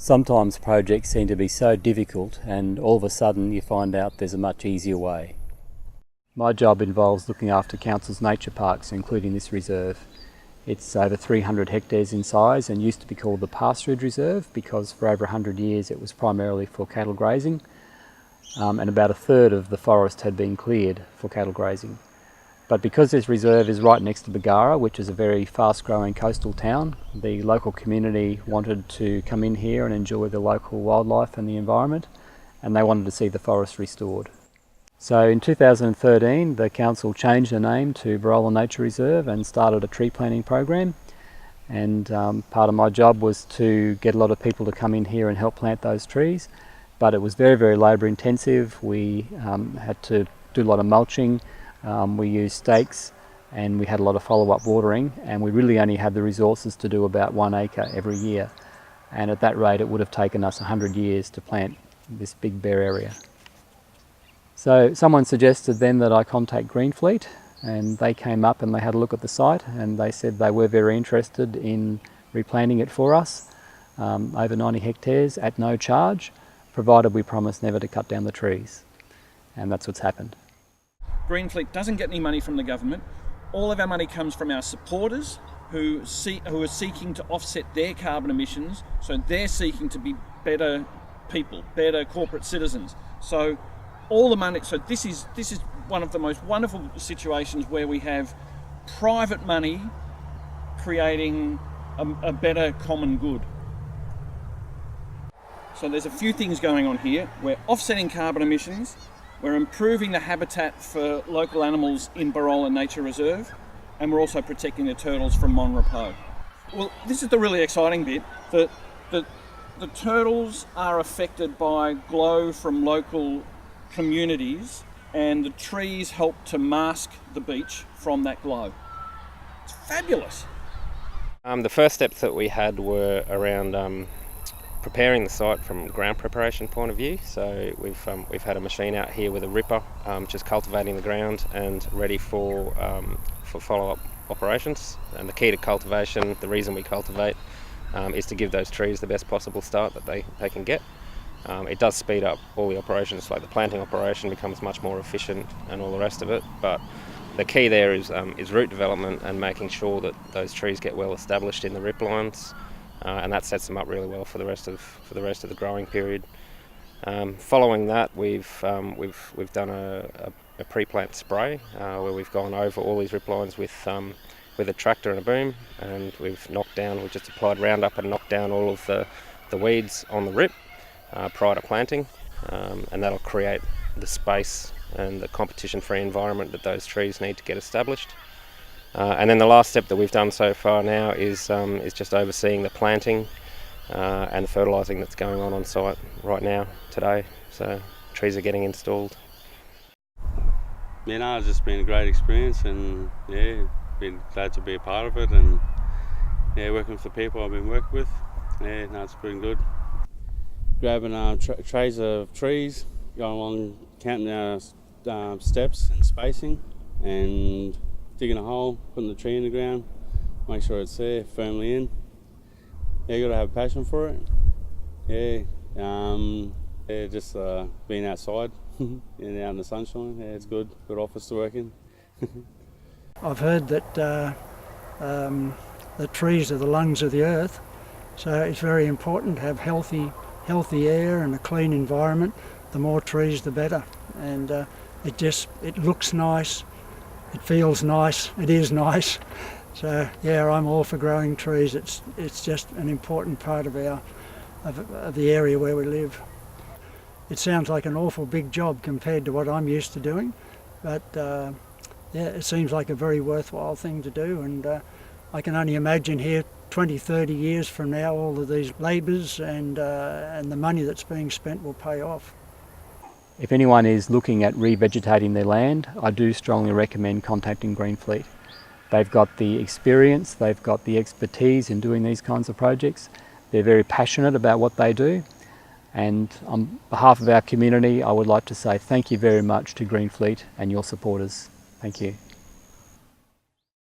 Sometimes projects seem to be so difficult and all of a sudden you find out there's a much easier way. My job involves looking after Council's nature parks, including this reserve. It's over 300 hectares in size and used to be called the Pasturage Reserve because for over 100 years it was primarily for cattle grazing, and about a third of the forest had been cleared for cattle grazing. But because this reserve is right next to Bargara, which is a very fast-growing coastal town, the local community wanted to come in here and enjoy the local wildlife and the environment, and they wanted to see the forest restored. So in 2013, the council changed the name to Barolin Nature Reserve and started a tree planting program. And part of my job was to get a lot of people to come in here and help plant those trees. But it was very, very labour intensive. We had to do a lot of mulching. We used stakes and we had a lot of follow-up watering, and we really only had the resources to do about 1 acre every year. And at that rate it would have taken us 100 years to plant this big bare area. So someone suggested then that I contact Greenfleet, and they came up and they had a look at the site and they said they were very interested in replanting it for us, over 90 hectares at no charge, provided we promised never to cut down the trees. And that's what's happened. Greenfleet doesn't get any money from the government. All of our money comes from our supporters who are seeking to offset their carbon emissions, so they're seeking to be better people, better corporate citizens. So all the money, so this is one of the most wonderful situations where we have private money creating a better common good. So there's a few things going on here. We're offsetting carbon emissions, we're improving the habitat for local animals in Barolin Nature Reserve, and we're also protecting the turtles from Mon Repos. Well, this is the really exciting bit. The turtles are affected by glow from local communities, and the trees help to mask the beach from that glow. It's fabulous. The first steps that we had were around preparing the site from ground preparation point of view. So we've had a machine out here with a ripper, just cultivating the ground and ready for follow-up operations. And the key to cultivation, the reason we cultivate, is to give those trees the best possible start that they can get. It does speed up all the operations, like the planting operation becomes much more efficient and all the rest of it. But the key there is root development and making sure that those trees get well established in the rip lines. And that sets them up really well for the rest of the growing period. Following that, we've done a pre-plant spray where we've gone over all these rip lines with a tractor and a boom, and we've just applied Roundup and knocked down all of the weeds on the rip prior to planting, and that'll create the space and the competition-free environment that those trees need to get established. And then the last step that we've done so far now is just overseeing the planting and the fertilising that's going on site right now, today. So trees are getting installed. Yeah, no, it's just been a great experience, and yeah, been glad to be a part of it, and yeah, working with the people I've been working with. Yeah, no, it's been good. Grabbing trays of trees, going along, counting our steps and spacing, and digging a hole, putting the tree in the ground, make sure it's there, firmly in. Yeah, you got to have a passion for it. Yeah, just being outside and out in the sunshine. Yeah, it's good. Good office to work in. I've heard that the trees are the lungs of the earth, so it's very important to have healthy air and a clean environment. The more trees, the better. And it looks nice. It feels nice, it is nice. So yeah, I'm all for growing trees. It's just an important part of the area where we live. It sounds like an awful big job compared to what I'm used to doing, but yeah, it seems like a very worthwhile thing to do, and I can only imagine here 20, 30 years from now all of these labours and the money that's being spent will pay off. If anyone is looking at revegetating their land, I do strongly recommend contacting Greenfleet. They've got the experience, they've got the expertise in doing these kinds of projects. They're very passionate about what they do. And on behalf of our community, I would like to say thank you very much to Greenfleet and your supporters. Thank you.